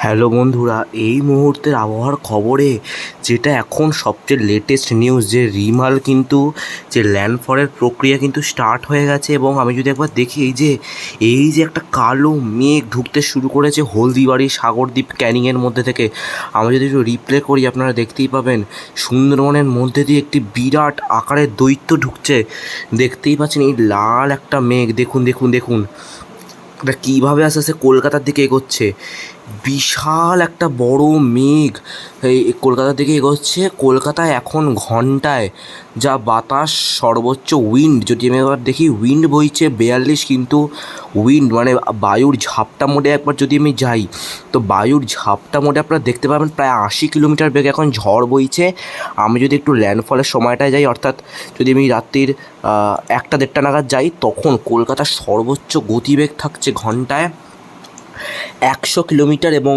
Hello বন্ধুরা, এই মুহূর্তের আবহাওয়ার খবরে যেটা এখন সবচেয়ে লেটেস্ট নিউজ যে রিমাল কিন্তু যে ল্যান্ডফলের প্রক্রিয়া কিন্তু স্টার্ট হয়ে গেছে। এবং আমি যদি একবার দেখি এই যে একটা কালো মেঘ ঢুকতে শুরু করেছে হলদিবাড়ি সাগরদ্বীপ ক্যানিংয়ের মধ্যে থেকে। আমি যদি একটু রিপ্লে করি আপনারা দেখতেই পাবেন সুন্দরবনের মধ্যে দিয়ে একটি বিরাট আকারের দৈত্য ঢুকছে। দেখতেই পাচ্ছেন এই লাল একটা মেঘ, দেখুন দেখুন দেখুন এটা কীভাবে আস্তে আস্তে কলকাতার দিকে এগোচ্ছে। বিশাল একটা বড় মেঘ এই কলকাতার দিকে এগোচ্ছে। কলকাতায় এখন ঘন্টায় যা বাতাস সর্বোচ্চ উইন্ড যদি আমি এবার দেখি উইন্ড বইছে 42, কিন্তু উইন্ড মানে বায়ুর ঝাপটা মোডে একবার যদি আমি যাই তো বায়ুর ঝাপটা মোডে আপনারা দেখতে পাবেন প্রায় 80 কিলোমিটার বেগে এখন ঝড় বইছে। আমি যদি একটু ল্যান্ডফলের সময়টায় যাই, অর্থাৎ যদি আমি রাত্রির 1টা-1:30 নাগাদ যাই, তখন কলকাতার সর্বোচ্চ গতিবেগ থাকছে ঘন্টায় 100 কিলোমিটার। এবং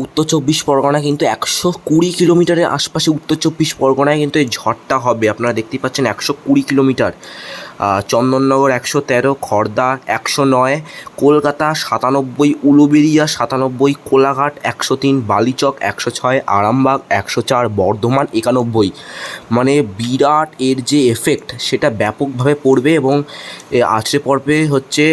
উত্তর চব্বিশ পরগনা কিন্তু 120 কিলোমিটারের আশপাশে উত্তর চব্বিশ পরগনায় কিন্তু এই ঝড়টা হবে। আপনারা দেখতেই পাচ্ছেন 120 কিলোমিটার। চন্দননগর 113, খড়দা 109, কলকাতা 97, উলুবেড়িয়া 97, কোলাঘাট 103, বালিচক 106, আরামবাগ 104, বর্ধমান 91। মানে বিরাট এর যে এফেক্ট সেটা ব্যাপকভাবে পড়বে এবং আছড়ে পড়বে হচ্ছে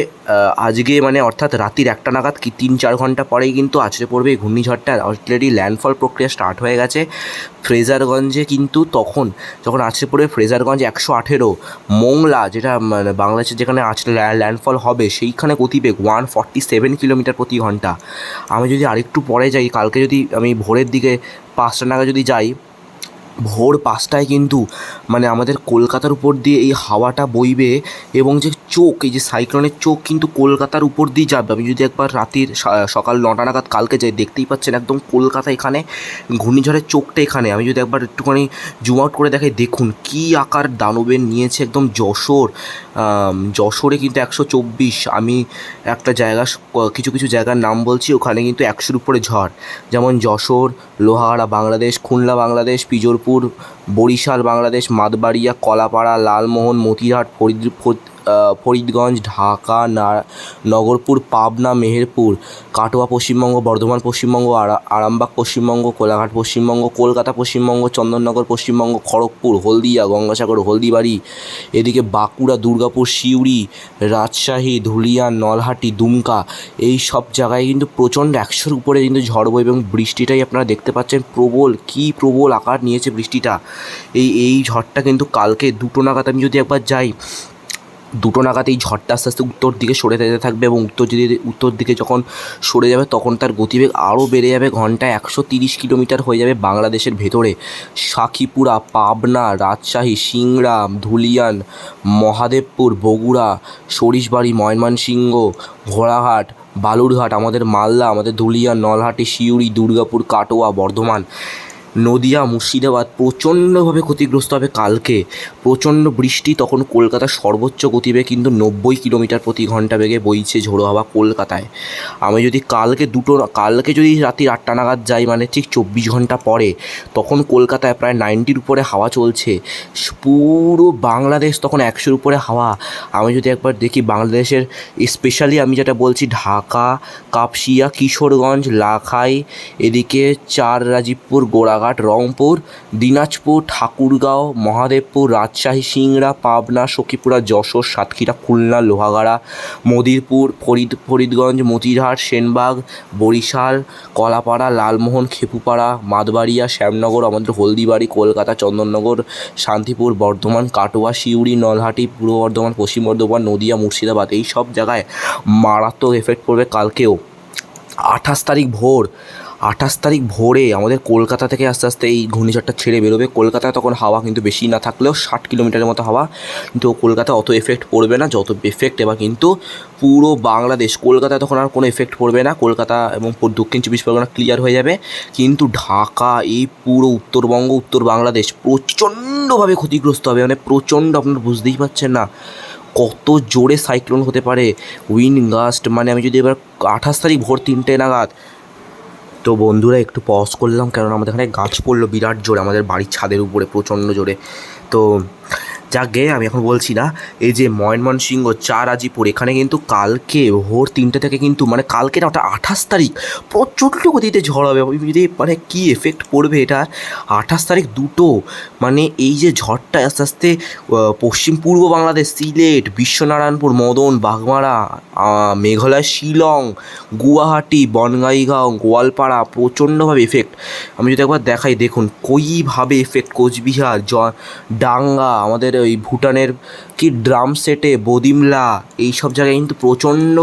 আজকে, মানে অর্থাৎ রাত্রির 1টা নাগাদ, কি 3-4 ঘন্টা পরেই কিন্তু আছড়ে পড়বে এই ঘূর্ণিঝড়টা। অলরেডি ল্যান্ডফল প্রক্রিয়া স্টার্ট হয়ে গেছে ফ্রেজারগঞ্জে। কিন্তু যখন আছড়ে পড়বে ফ্রেজারগঞ্জ 118, মোংলা যেটা মানে বাংলাদেশের যেখানে আছড়ে ল্যান্ডফল হবে সেইখানে গতিবেগ 147 কিলোমিটার প্রতি ঘন্টা। আমি যদি আরেকটু পরে যাই, কালকে যদি আমি ভোরের দিকে 5টা নাগাদ যদি যাই, ভোর 5টায় কিন্তু মানে আমাদের কলকাতার উপর দিয়ে এই হাওয়াটা বইবে এবং যে চোখ, এই যে সাইক্লোনের চোখ কিন্তু কলকাতার উপর দিয়ে যাবে। আমি যদি একবার রাতের সকাল 9টা নাগাদ কালকে যাই, দেখতেই পাচ্ছেন একদম কলকাতা এখানে, ঘূর্ণিঝড়ের চোখটা এখানে। আমি যদি একবার একটুখানি জুম আউট করে দেখাই, দেখুন কী আকার দানবের নিয়েছে একদম যশোরে কিন্তু 124। আমি একটা কিছু কিছু জায়গার নাম বলছি, ওখানে কিন্তু 100-র উপরে ঝড়, যেমন যশোর, লোহাগাড়া বাংলাদেশ, খুলনা বাংলাদেশ, পিজোরপুর বরিশাল বাংলাদেশ, মাদবাড়িয়া, কলাপাড়া, লালমোহন, মতিরহাট, ফরিদগঞ্জ, ঢাকা, নগরপুর, পাবনা, মেহেরপুর, কাটোয়া পশ্চিমবঙ্গ, বর্ধমান পশ্চিমবঙ্গ, আরামবাগ পশ্চিমবঙ্গ, কোলাঘাট পশ্চিমবঙ্গ, কলকাতা পশ্চিমবঙ্গ, চন্দননগর পশ্চিমবঙ্গ, খড়গপুর, হলদিয়া, গঙ্গাসাগর, হলদিবাড়ি, এদিকে বাঁকুড়া, দুর্গাপুর, সিউড়ি, রাজশাহী, ধুলিয়ান, নলহাটি, দুমকা, এই সব জায়গায় কিন্তু প্রচণ্ড 100-র উপরে কিন্তু ঝড় বইবে। এবং বৃষ্টিটাই আপনারা দেখতে পাচ্ছেন প্রবল আকার নিয়েছে বৃষ্টিটা। এই ঝড়টা কিন্তু কালকে 2টো নাগাদ আমি যদি একবার যাই, 2টো নাগাদ এই ঝড়টা আস্তে আস্তে উত্তর দিকে সরে যেতে থাকবে এবং উত্তর দিকে যখন সরে যাবে তখন তার গতিবেগ আরও বেড়ে যাবে, ঘন্টায় 130 কিলোমিটার হয়ে যাবে বাংলাদেশের ভেতরে। সাখিপুরা, পাবনা, রাজশাহী, সিংড়া, ধুলিয়ান, মহাদেবপুর, বগুড়া, সরিষবাড়ি, ময়মনসিংহ, ঘোড়াঘাট, বালুরঘাট, আমাদের মালদা, আমাদের ধুলিয়ান, নলহাটি, সিউড়ি, দুর্গাপুর, কাটোয়া, বর্ধমান, নদিয়া, মুর্শিদাবাদ প্রচণ্ডভাবে ক্ষতিগ্রস্ত হবে কালকে। প্রচণ্ড বৃষ্টি, তখন কলকাতার সর্বোচ্চ গতিবেগ কিন্তু 90 কিলোমিটার প্রতি ঘন্টা বেগে বইছে ঝোড়ো হাওয়া কলকাতায়। আমি যদি কালকে যদি রাত্রি 8টা নাগাদ যাই, মানে ঠিক 24 ঘন্টা পরে, তখন কলকাতায় প্রায় 90-র উপরে হাওয়া চলছে। পুরো বাংলাদেশ তখন 100-র উপরে হাওয়া। আমি যদি একবার দেখি বাংলাদেশের স্পেশালি আমি যেটা বলছি, ঢাকা, কাপসিয়া, কিশোরগঞ্জ, লাখাই, এদিকে রাজীবপুর, গোড়াঘাট, রংপুর, দিনাজপুর, ঠাকুরগাঁও, মহাদেবপুর, রাজশাহী, সিংড়া, পাবনা, সখীপুরা, যশোর, সাতক্ষীরা, খুলনা, লোহাগাড়া, মদিরপুর, ফরিদগঞ্জ, মতিরহাট, সেনবাগ, বরিশাল, কলাপাড়া, লালমোহন, খেপুপাড়া, মাদবাড়িয়া, শ্যামনগর, আমাদের হলদিবাড়ি, কলকাতা, চন্দননগর, শান্তিপুর, বর্ধমান, কাটোয়া, সিউড়ি, নলহাটি, পূর্ব বর্ধমান, পশ্চিম বর্ধমান, নদিয়া, মুর্শিদাবাদ, এই সব জায়গায় মারাত্মক এফেক্ট পড়বে কালকেও। 28 তারিখ ভোরে আমাদের কলকাতা থেকে আস্তে আস্তে এই ঘূর্ণিঝড়টা ছেড়ে বেরোবে। কলকাতায় তখন হাওয়া কিন্তু বেশি না থাকলেও 60 কিলোমিটারের মতো হাওয়া, কিন্তু কলকাতায় অত এফেক্ট পড়বে না যত এফেক্ট এবার কিন্তু পুরো বাংলাদেশ। কলকাতায় তখন আর কোনো এফেক্ট পড়বে না, কলকাতা এবং দক্ষিণ চব্বিশ পরগনা ক্লিয়ার হয়ে যাবে। কিন্তু ঢাকা, এই পুরো উত্তরবঙ্গ, উত্তর বাংলাদেশ প্রচণ্ডভাবে ক্ষতিগ্রস্ত হবে। মানে প্রচণ্ড, আপনারা বুঝতেই পারছেন না কত জোরে সাইক্লোন হতে পারে, উইন্ড গাস্ট। মানে আমি যদি এবার 28 তারিখ ভোর 3টে নাগাদ, তো বন্ধুরা একটু পজ করলাম কারণ আমাদের এখানে গাছ পড়লো বিরাট জোরে আমাদের বাড়ির ছাদের উপরে, প্রচণ্ড জোরে। তো যাকে আমি এখন বলছি না। এই যে ময়মনসিংহ চারাজিপুর, এখানে কিন্তু কালকে ভোর 3টে থেকে কিন্তু মানে কালকে না, ওটা 28 তারিখ প্রচণ্ড গতিতে ঝড় হবে। আমি যদি মানে কী এফেক্ট পড়বে এটা, 28 তারিখ দুটো, মানে এই যে ঝড়টা আস্তে আস্তে পশ্চিম পূর্ব বাংলাদেশ, সিলেট, বিশ্বনারায়ণপুর, মদন, বাগমারা, মেঘালয়, শিলং, গুয়াহাটি, বনগাঁইগাঁও, গোয়ালপাড়া প্রচণ্ডভাবে এফেক্ট। আমি যদি একবার দেখাই, দেখুন কীভাবে এফেক্ট, কোচবিহার, ডাঙ্গা, আমাদের ওই ভুটানের কি ড্রাম সেটে, বদিমলা, এই সব জায়গায় কিন্তু প্রচণ্ড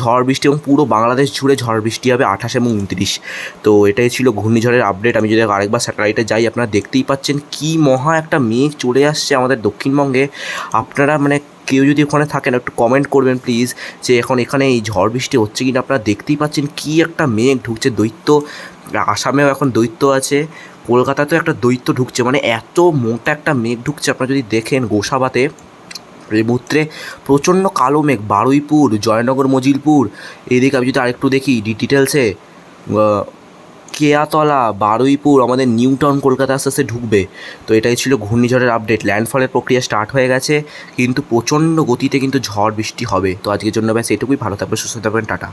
ঝড় বৃষ্টি, এবং পুরো বাংলাদেশ জুড়ে ঝড় বৃষ্টি হবে 28 এবং 29। তো এটাই ছিল ঘূর্ণিঝড়ের আপডেট। আমি যদি আরেকবার স্যাটেলাইটে যাই, আপনারা দেখতেই পাচ্ছেন কি মহা একটা মেঘ চলে আসছে আমাদের দক্ষিণবঙ্গে। আপনারা মানে কেউ যদি ওখানে থাকেন একটু কমেন্ট করবেন প্লিজ, যে এখন এখানে এই ঝড় বৃষ্টি হচ্ছে কিনা। আপনারা দেখতেই পাচ্ছেন কি একটা মেঘ ঢুকছে, দৈত্য। আসামেও এখন দৈত্য আছে, কলকাতাতেও একটা দৈত্য ঢুকছে, মানে এত মোটা একটা মেঘ ঢুকছে। আপনারা যদি দেখেন গোসাবাতে সমুদ্রে প্রচণ্ড কালো মেঘ, বারুইপুর, জয়নগর, মজিলপুর, এদিকে আমি যদি আরেকটু দেখি ডিটেলসে, কেয়াতলা, বারুইপুর, আমাদের নিউ টাউন কলকাতা আস্তে আস্তে ঢুকবে। তো এটাই ছিল ঘূর্ণিঝড়ের আপডেট। ল্যান্ডফলের প্রক্রিয়া স্টার্ট হয়ে গেছে, কিন্তু প্রচণ্ড গতিতে কিন্তু ঝড় বৃষ্টি হবে। তো আজকের জন্য ব্যাস এটুকুই। ভালো থাকবেন, সুস্থ থাকবেন, টাটা।